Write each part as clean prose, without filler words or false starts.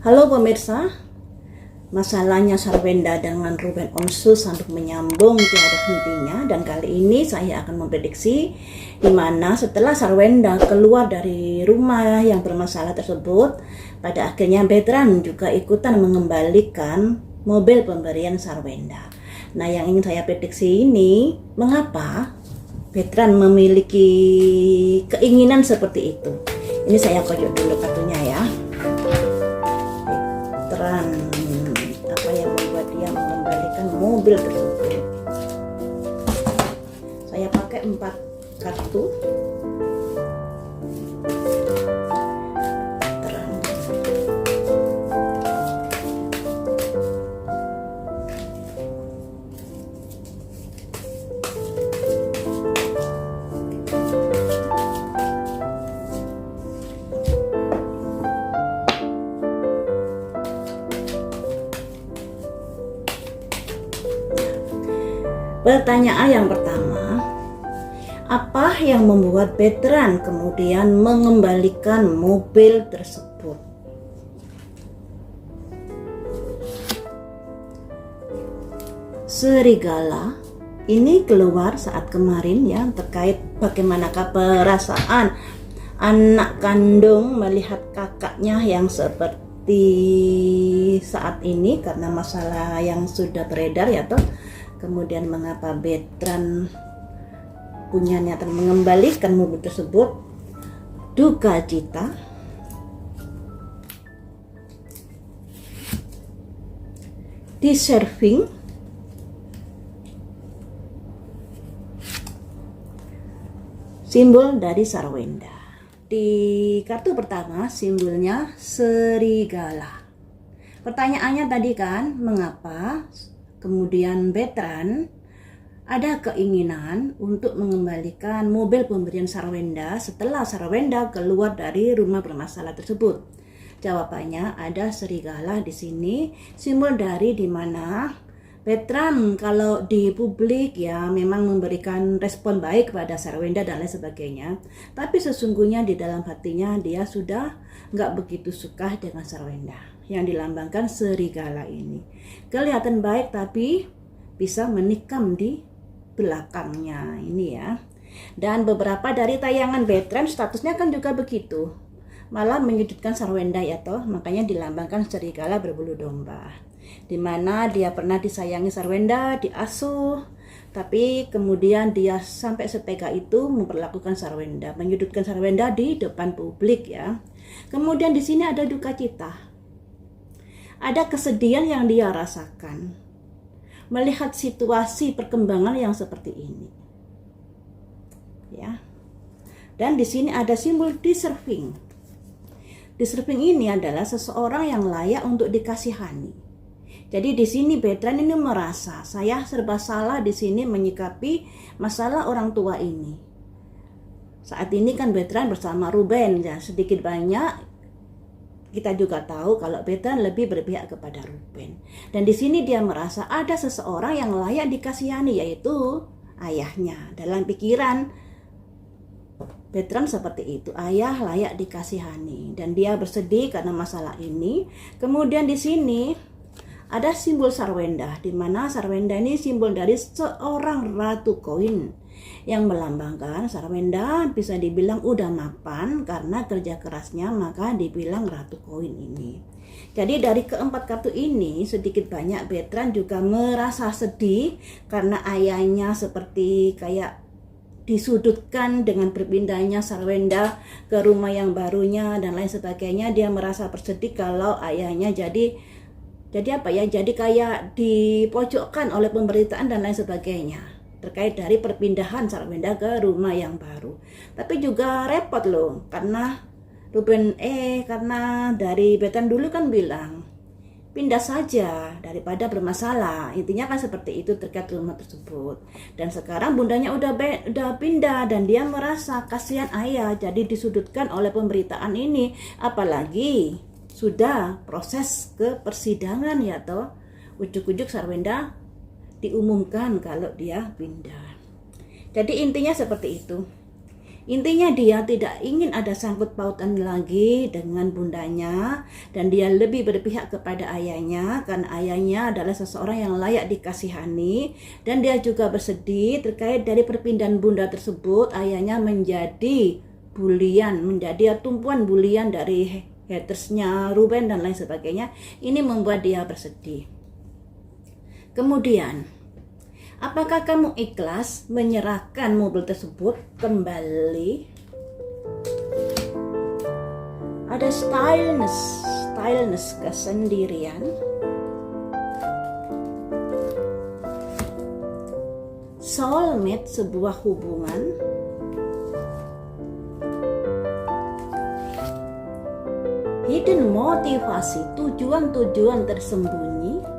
Halo pemirsa, masalahnya Sarwenda dengan Ruben Onsu sambung menyambung tiada hentinya, dan kali ini saya akan memprediksi di mana setelah Sarwenda keluar dari rumah yang bermasalah tersebut, pada akhirnya Betran juga ikutan mengembalikan mobil pemberian Sarwenda. Nah, yang ingin saya prediksi ini, mengapa Betran memiliki keinginan seperti itu? Ini saya kojok dulu kartunya ya. Apa yang membuat dia mengembalikan mobil tersebut. Saya pakai 4 kartu. Pertanyaan yang pertama, apa yang membuat Betran kemudian mengembalikan mobil tersebut? Serigala ini keluar saat kemarin ya, terkait bagaimanakah perasaan anak kandung melihat kakaknya yang seperti saat ini karena masalah yang sudah beredar ya toh. Kemudian mengapa Betran punya niatan mengembalikan mobil tersebut? Duka cita, deserving, simbol dari Sarwenda. Di kartu pertama simbolnya serigala. Pertanyaannya tadi kan, mengapa kemudian Betran ada keinginan untuk mengembalikan mobil pemberian Sarwenda setelah Sarwenda keluar dari rumah bermasalah tersebut? Jawabannya ada serigala di sini, simbol dari dimana Betran kalau di publik ya memang memberikan respon baik kepada Sarwenda dan lain sebagainya, tapi sesungguhnya di dalam hatinya dia sudah nggak begitu suka dengan Sarwenda yang dilambangkan serigala ini. Kelihatan baik tapi bisa menikam di belakangnya ini ya. Dan beberapa dari tayangan Betran statusnya kan juga begitu, malah menyudutkan Sarwenda ya toh, makanya dilambangkan serigala berbulu domba, dimana dia pernah disayangi Sarwenda, diasuh, tapi kemudian dia sampai setega itu memperlakukan Sarwenda, menyudutkan Sarwenda di depan publik ya. Kemudian di sini ada duka cita. Ada kesedihan yang dia rasakan melihat situasi perkembangan yang seperti ini. Ya. Dan di sini ada simbol deserving. Deserving ini adalah seseorang yang layak untuk dikasihani. Jadi di sini Betran ini merasa saya serba salah di sini menyikapi masalah orang tua ini. Saat ini kan Betran bersama Ruben ya, sedikit banyak kita juga tahu kalau Betran lebih berpihak kepada Ruben. Dan di sini dia merasa ada seseorang yang layak dikasihani, yaitu ayahnya. Dalam pikiran Betran seperti itu, ayah layak dikasihani, dan dia bersedih karena masalah ini. Kemudian di sini ada simbol Sarwenda, di mana Sarwenda ini simbol dari seorang ratu koin yang melambangkan Sarwenda bisa dibilang udah mapan karena kerja kerasnya, maka dibilang ratu koin ini. Jadi dari keempat kartu ini sedikit banyak Betran juga merasa sedih karena ayahnya seperti kayak disudutkan dengan berpindahnya Sarwenda ke rumah yang barunya dan lain sebagainya. Dia merasa bersedih kalau ayahnya jadi apa ya, jadi kayak dipojokkan oleh pemberitaan dan lain sebagainya terkait dari perpindahan Sarwenda ke rumah yang baru. Tapi juga repot loh, karena karena dari Betran dulu kan bilang pindah saja daripada bermasalah, intinya kan seperti itu terkait rumah tersebut. Dan sekarang bundanya udah pindah dan dia merasa kasihan ayah jadi disudutkan oleh pemberitaan ini, apalagi sudah proses ke persidangan ya toh, ujuk-ujuk Sarwenda diumumkan kalau dia pindah. Jadi intinya seperti itu. Intinya dia tidak ingin ada sangkut pautan lagi dengan bundanya, dan dia lebih berpihak kepada ayahnya karena ayahnya adalah seseorang yang layak dikasihani, dan dia juga bersedih terkait dari perpindahan bunda tersebut. Ayahnya menjadi bulian, menjadi tumpuan bulian dari hatersnya Ruben dan lain sebagainya. Ini membuat dia bersedih. Kemudian, apakah kamu ikhlas menyerahkan mobil tersebut kembali? Ada stylness kesendirian. Soulmate, sebuah hubungan. Hidden motivasi, tujuan-tujuan tersembunyi.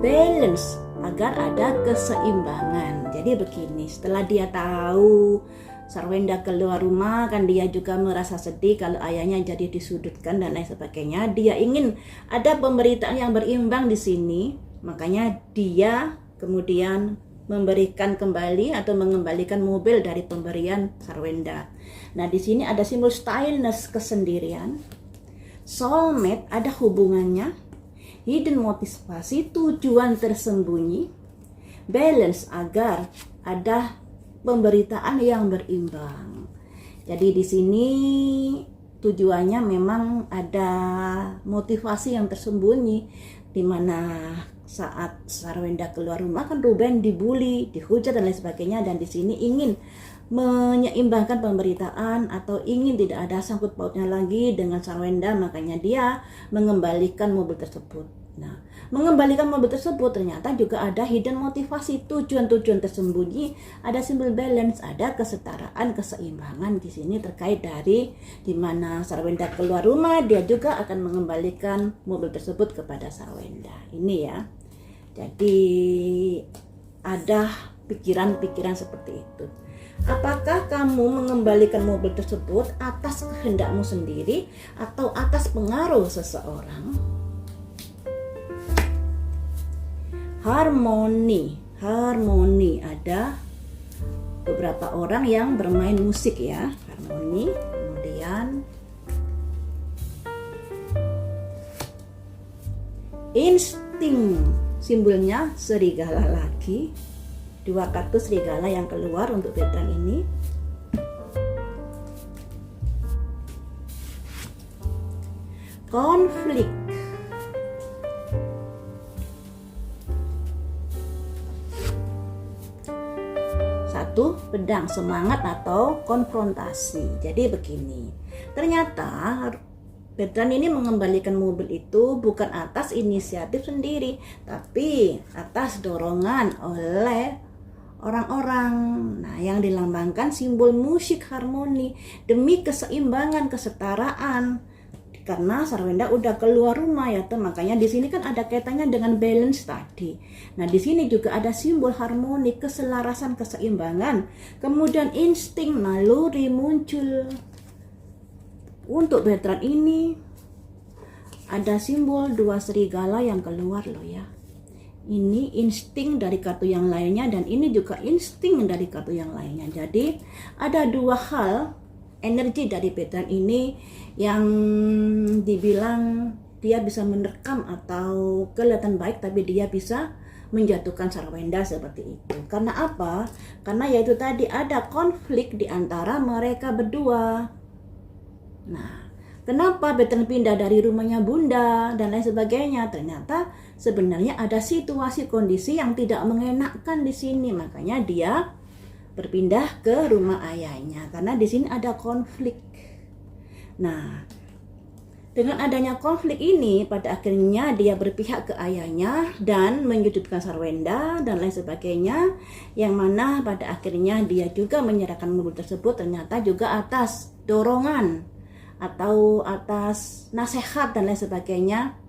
Balance, agar ada keseimbangan. Jadi begini, setelah dia tahu Sarwenda keluar rumah, kan dia juga merasa sedih kalau ayahnya jadi disudutkan dan lain sebagainya. Dia ingin ada pemberitaan yang berimbang di sini, makanya dia kemudian memberikan kembali atau mengembalikan mobil dari pemberian Sarwenda. Nah, di sini ada simbol stylness, kesendirian. Soulmate, ada hubungannya. Hidden motivasi, tujuan tersembunyi. Balance, agar ada pemberitaan yang berimbang. Jadi di sini tujuannya memang ada motivasi yang tersembunyi, di mana saat Sarwenda keluar rumah kan Ruben dibully, dihujat dan lain sebagainya, dan di sini ingin menyeimbangkan pemberitaan atau ingin tidak ada sangkut pautnya lagi dengan Sarwenda, makanya dia mengembalikan mobil tersebut. Nah, mengembalikan mobil tersebut ternyata juga ada hidden motivasi, tujuan-tujuan tersembunyi, ada simbol balance, ada kesetaraan, keseimbangan di sini terkait dari di mana Sarwenda keluar rumah, dia juga akan mengembalikan mobil tersebut kepada Sarwenda. Ini ya. Jadi ada pikiran-pikiran seperti itu. Apakah kamu mengembalikan mobil tersebut atas kehendakmu sendiri atau atas pengaruh seseorang? Harmoni, ada beberapa orang yang bermain musik ya, harmoni. Kemudian insting, simbolnya serigala lagi. 2 kartu serigala yang keluar untuk veteran ini. Konflik, satu pedang, semangat atau konfrontasi. Jadi begini, ternyata veteran ini mengembalikan mobil itu bukan atas inisiatif sendiri, tapi atas dorongan oleh orang-orang. Nah, yang dilambangkan simbol musik harmoni demi keseimbangan, kesetaraan. Karena Sarwenda udah keluar rumah ya, makanya di sini kan ada kaitannya dengan balance tadi. Nah, di sini juga ada simbol harmoni, keselarasan, keseimbangan. Kemudian insting, naluri muncul. Untuk veteran ini ada simbol 2 serigala yang keluar loh ya. Ini insting dari kartu yang lainnya, dan ini juga insting dari kartu yang lainnya. Jadi ada 2 hal energi dari veteran ini yang dibilang dia bisa menerkam atau kelihatan baik, tapi dia bisa menjatuhkan Sarwenda seperti itu. Karena apa? Karena yaitu tadi ada konflik di antara mereka berdua. Nah, kenapa veteran pindah dari rumahnya bunda dan lain sebagainya? Ternyata sebenarnya ada situasi kondisi yang tidak mengenakkan di sini, makanya dia berpindah ke rumah ayahnya karena di sini ada konflik. Nah, dengan adanya konflik ini pada akhirnya dia berpihak ke ayahnya dan menyudutkan Sarwenda dan lain sebagainya, yang mana pada akhirnya dia juga menyerahkan mobil tersebut ternyata juga atas dorongan atau atas nasihat dan lain sebagainya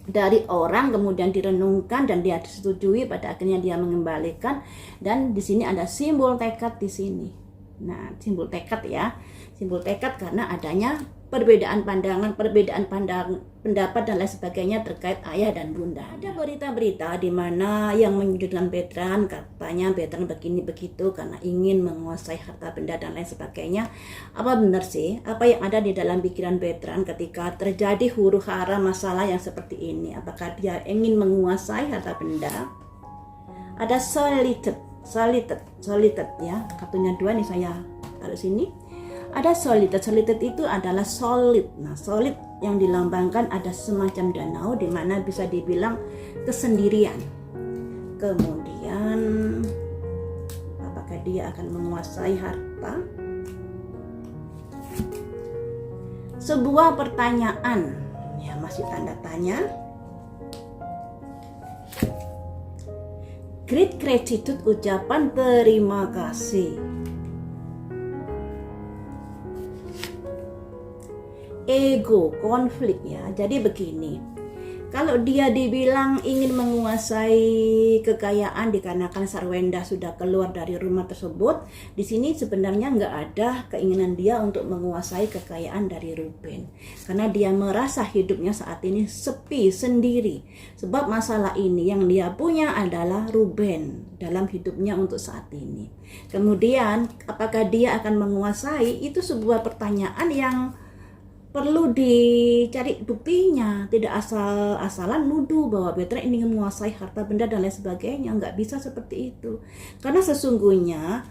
dari orang, kemudian direnungkan dan dia disetujui, pada akhirnya dia mengembalikan. Dan di sini ada simbol tekad di sini. Nah, simbol tekad ya. Simbol tekad karena adanya perbedaan pandangan, pendapat dan lain sebagainya terkait ayah dan bunda. Ada berita-berita di mana yang menyudutkan Bertrand, katanya Bertrand begini begitu karena ingin menguasai harta benda dan lain sebagainya. Apa benar sih apa yang ada di dalam pikiran Bertrand ketika terjadi huru-hara masalah yang seperti ini? Apakah dia ingin menguasai harta benda? Ada solitude ya, kartunya 2 nih saya taruh sini. Ada solitude itu adalah solid. Nah, solid yang dilambangkan ada semacam danau di mana bisa dibilang kesendirian. Kemudian apakah dia akan menguasai harta? Sebuah pertanyaan, ya masih tanda tanya. Great gratitude, ucapan terima kasih. Ego, konflik ya. Jadi begini, kalau dia dibilang ingin menguasai kekayaan dikarenakan Sarwenda sudah keluar dari rumah tersebut, di sini sebenarnya nggak ada keinginan dia untuk menguasai kekayaan dari Ruben, karena dia merasa hidupnya saat ini sepi sendiri. Sebab masalah ini yang dia punya adalah Ruben dalam hidupnya untuk saat ini. Kemudian apakah dia akan menguasai, itu sebuah pertanyaan yang perlu dicari buktinya. Tidak asal-asalan nuduh bahwa Bertrand ingin menguasai harta benda dan lain sebagainya. Nggak bisa seperti itu. Karena sesungguhnya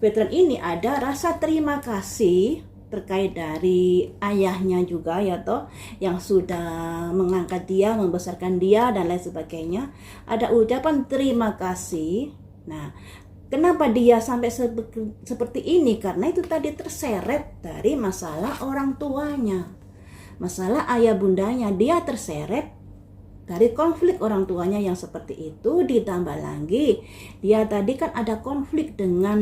Bertrand ini ada rasa terima kasih terkait dari ayahnya juga ya toh, yang sudah mengangkat dia, membesarkan dia dan lain sebagainya. Ada ucapan terima kasih. Nah, kenapa dia sampai seperti ini? Karena itu tadi terseret dari masalah orang tuanya, masalah ayah bundanya. Dia terseret dari konflik orang tuanya yang seperti itu. Ditambah lagi dia tadi kan ada konflik dengan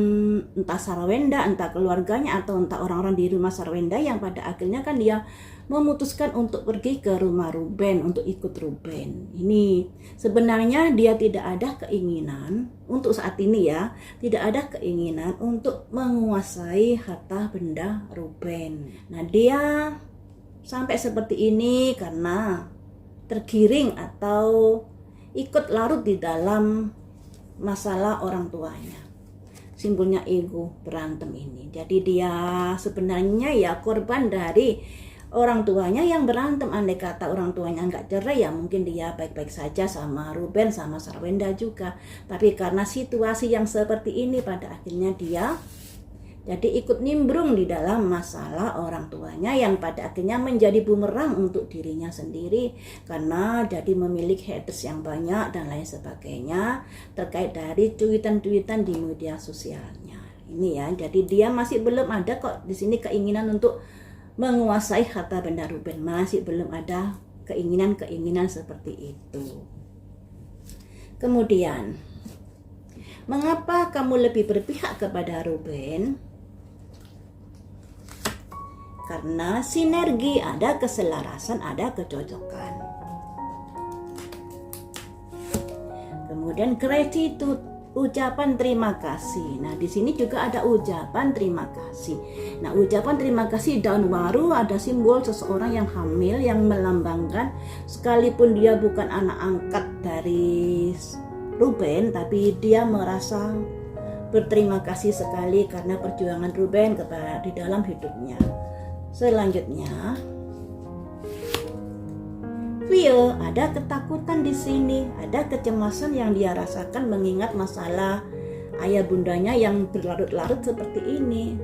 entah Sarwenda, entah keluarganya, atau entah orang-orang di rumah Sarwenda, yang pada akhirnya kan dia memutuskan untuk pergi ke rumah Ruben, untuk ikut Ruben. Ini sebenarnya dia tidak ada keinginan untuk saat ini ya, tidak ada keinginan untuk menguasai harta benda Ruben. Nah, dia sampai seperti ini karena tergiring atau ikut larut di dalam masalah orang tuanya. Simbolnya ego, berantem ini. Jadi dia sebenarnya ya korban dari orang tuanya yang berantem. Andai kata orang tuanya nggak cerai ya mungkin dia baik-baik saja sama Ruben, sama Sarwenda juga. Tapi karena situasi yang seperti ini, pada akhirnya dia jadi ikut nimbrung di dalam masalah orang tuanya, yang pada akhirnya menjadi bumerang untuk dirinya sendiri, karena jadi memiliki haters yang banyak dan lain sebagainya terkait dari cuitan-cuitan di media sosialnya. Ini ya, jadi dia masih belum ada kok di sini keinginan untuk menguasai harta benda Ruben, masih belum ada keinginan seperti itu. Kemudian, mengapa kamu lebih berpihak kepada Ruben? Karena sinergi, ada keselarasan, ada kecocokan. Kemudian gratitude, ucapan terima kasih. Nah, di sini juga ada ucapan terima kasih. Nah, ucapan terima kasih daun waru ada simbol seseorang yang hamil, yang melambangkan sekalipun dia bukan anak angkat dari Ruben, tapi dia merasa berterima kasih sekali karena perjuangan Ruben di dalam hidupnya. Selanjutnya, fear, ada ketakutan di sini, ada kecemasan yang dia rasakan mengingat masalah ayah bundanya yang berlarut-larut seperti ini.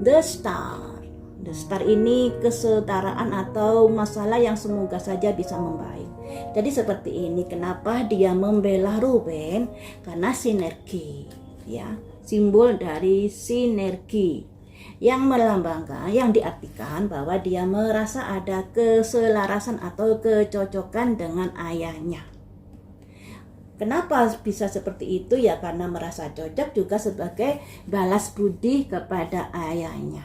The Star ini kesetaraan atau masalah yang semoga saja bisa membaik. Jadi seperti ini, kenapa dia membela Ruben? Karena sinergi, ya. Simbol dari sinergi yang melambangkan, yang diartikan bahwa dia merasa ada keselarasan atau kecocokan dengan ayahnya. Kenapa bisa seperti itu? Ya karena merasa cocok juga sebagai balas budi kepada ayahnya.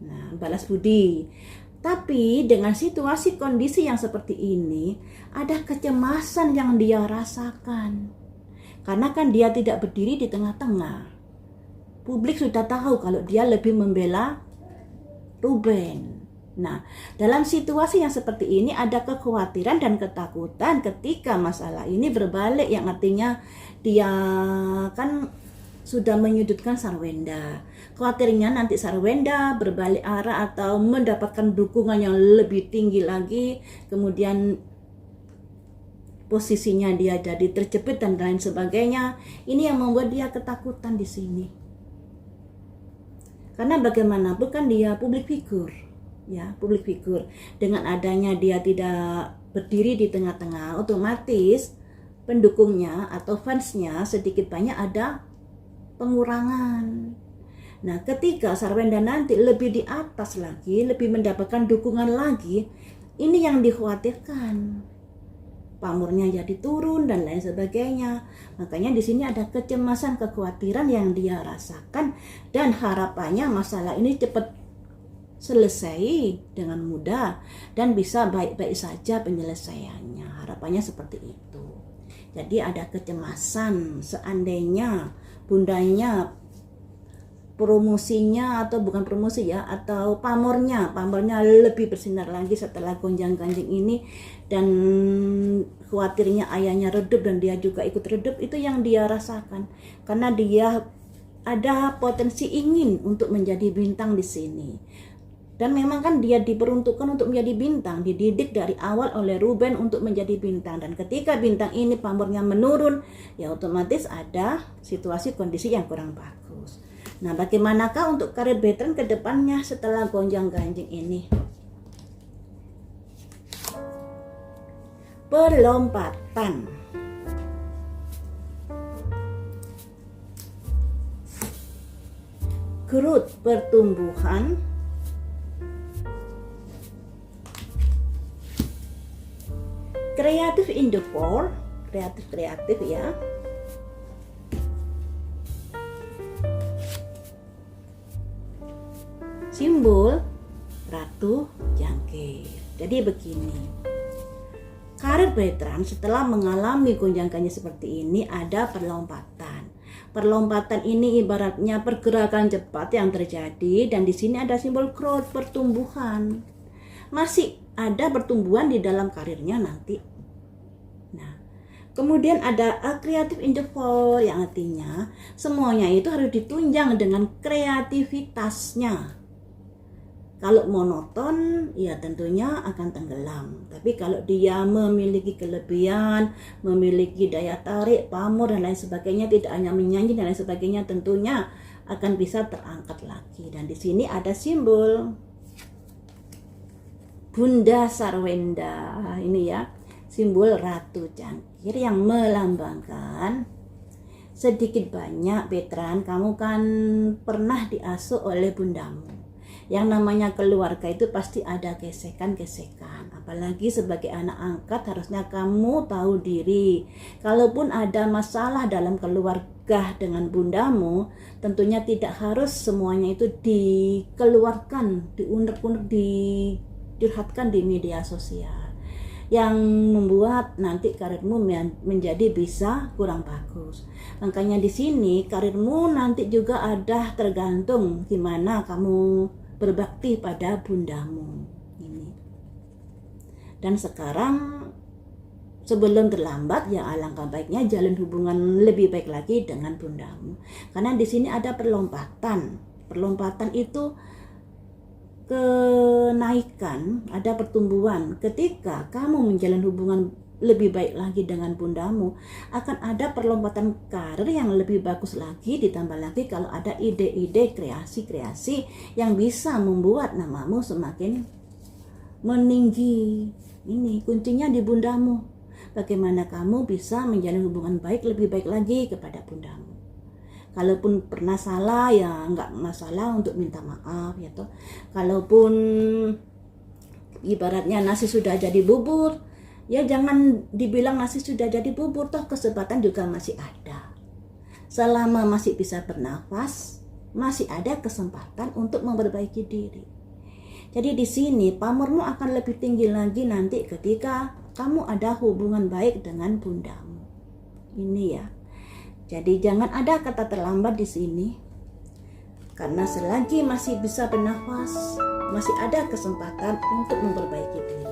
Nah, balas budi. Tapi dengan situasi kondisi yang seperti ini, ada kecemasan yang dia rasakan. Karena kan dia tidak berdiri di tengah-tengah. Publik sudah tahu kalau dia lebih membela Ruben. Nah, dalam situasi yang seperti ini ada kekhawatiran dan ketakutan ketika masalah ini berbalik, yang artinya dia kan sudah menyudutkan Sarwenda. Khawatirnya nanti Sarwenda berbalik arah atau mendapatkan dukungan yang lebih tinggi lagi, kemudian posisinya dia jadi terjepit dan lain sebagainya. Ini yang membuat dia ketakutan di sini. Karena bagaimanapun kan dia public figure, ya, public figure. Dengan adanya dia tidak berdiri di tengah-tengah, otomatis pendukungnya atau fansnya sedikit banyak ada pengurangan. Nah, ketika Sarwenda nanti lebih di atas lagi, lebih mendapatkan dukungan lagi, ini yang dikhawatirkan. Pamornya jadi turun dan lain sebagainya. Makanya di sini ada kecemasan, kekhawatiran yang dia rasakan, dan harapannya masalah ini cepat selesai dengan mudah dan bisa baik-baik saja penyelesaiannya. Harapannya seperti itu. Jadi ada kecemasan seandainya bundanya promosinya, atau bukan promosi ya, atau pamornya lebih bersinar lagi setelah gonjang-ganjing ini, dan khawatirnya ayahnya redup dan dia juga ikut redup. Itu yang dia rasakan karena dia ada potensi ingin untuk menjadi bintang di sini. Dan memang kan dia diperuntukkan untuk menjadi bintang, dididik dari awal oleh Ruben untuk menjadi bintang. Dan ketika bintang ini pamornya menurun, ya otomatis ada situasi kondisi yang kurang bagus. Nah, bagaimanakah untuk karir veteran ke depannya setelah gonjang-ganjing ini? Perlompatan. Growth, pertumbuhan. Kreatif in the core, kreatif ya. Simbol Ratu Jangkir. Jadi begini, karir veteran setelah mengalami gonjang-ganjing seperti ini ada perlompatan. Perlompatan ini ibaratnya pergerakan cepat yang terjadi, dan di sini ada simbol growth, pertumbuhan. Masih ada pertumbuhan di dalam karirnya nanti. Nah, kemudian ada kreatif in the fall, yang artinya semuanya itu harus ditunjang dengan kreativitasnya. Kalau monoton, ya tentunya akan tenggelam. Tapi kalau dia memiliki kelebihan, memiliki daya tarik, pamor dan lain sebagainya, tidak hanya menyanyi dan lain sebagainya, tentunya akan bisa terangkat lagi. Dan di sini ada simbol Bunda Sarwenda. Ini ya, simbol Ratu Jangkir yang melambangkan sedikit banyak veteran kamu kan pernah diasuh oleh bundamu. Yang namanya keluarga itu pasti ada gesekan-gesekan. Apalagi sebagai anak angkat harusnya kamu tahu diri. Kalaupun ada masalah dalam keluarga dengan bundamu, tentunya tidak harus semuanya itu dikeluarkan, diunek-unek, dicurhatkan di media sosial, yang membuat nanti karirmu menjadi bisa kurang bagus. Makanya di sini karirmu nanti juga ada tergantung gimana kamu berbakti pada bundamu ini. Dan sekarang sebelum terlambat, ya alangkah baiknya jalin hubungan lebih baik lagi dengan bundamu. Karena di sini ada perlompatan. Perlompatan itu kenaikan, ada pertumbuhan. Ketika kamu menjalin hubungan lebih baik lagi dengan bundamu, akan ada perlompatan karir yang lebih bagus lagi. Ditambah lagi kalau ada ide-ide, kreasi-kreasi yang bisa membuat namamu semakin meninggi. Ini kuncinya di bundamu. Bagaimana kamu bisa menjalin hubungan baik, lebih baik lagi kepada bundamu. Kalaupun pernah salah, ya nggak masalah untuk minta maaf ya toh. Kalaupun ibaratnya nasi sudah jadi bubur, ya jangan dibilang nasi sudah jadi bubur, toh kesempatan juga masih ada. Selama masih bisa bernafas, masih ada kesempatan untuk memperbaiki diri. Jadi di sini pamormu akan lebih tinggi lagi nanti ketika kamu ada hubungan baik dengan bundamu. Ini ya. Jadi jangan ada kata terlambat di sini. Karena selagi masih bisa bernafas, masih ada kesempatan untuk memperbaiki diri.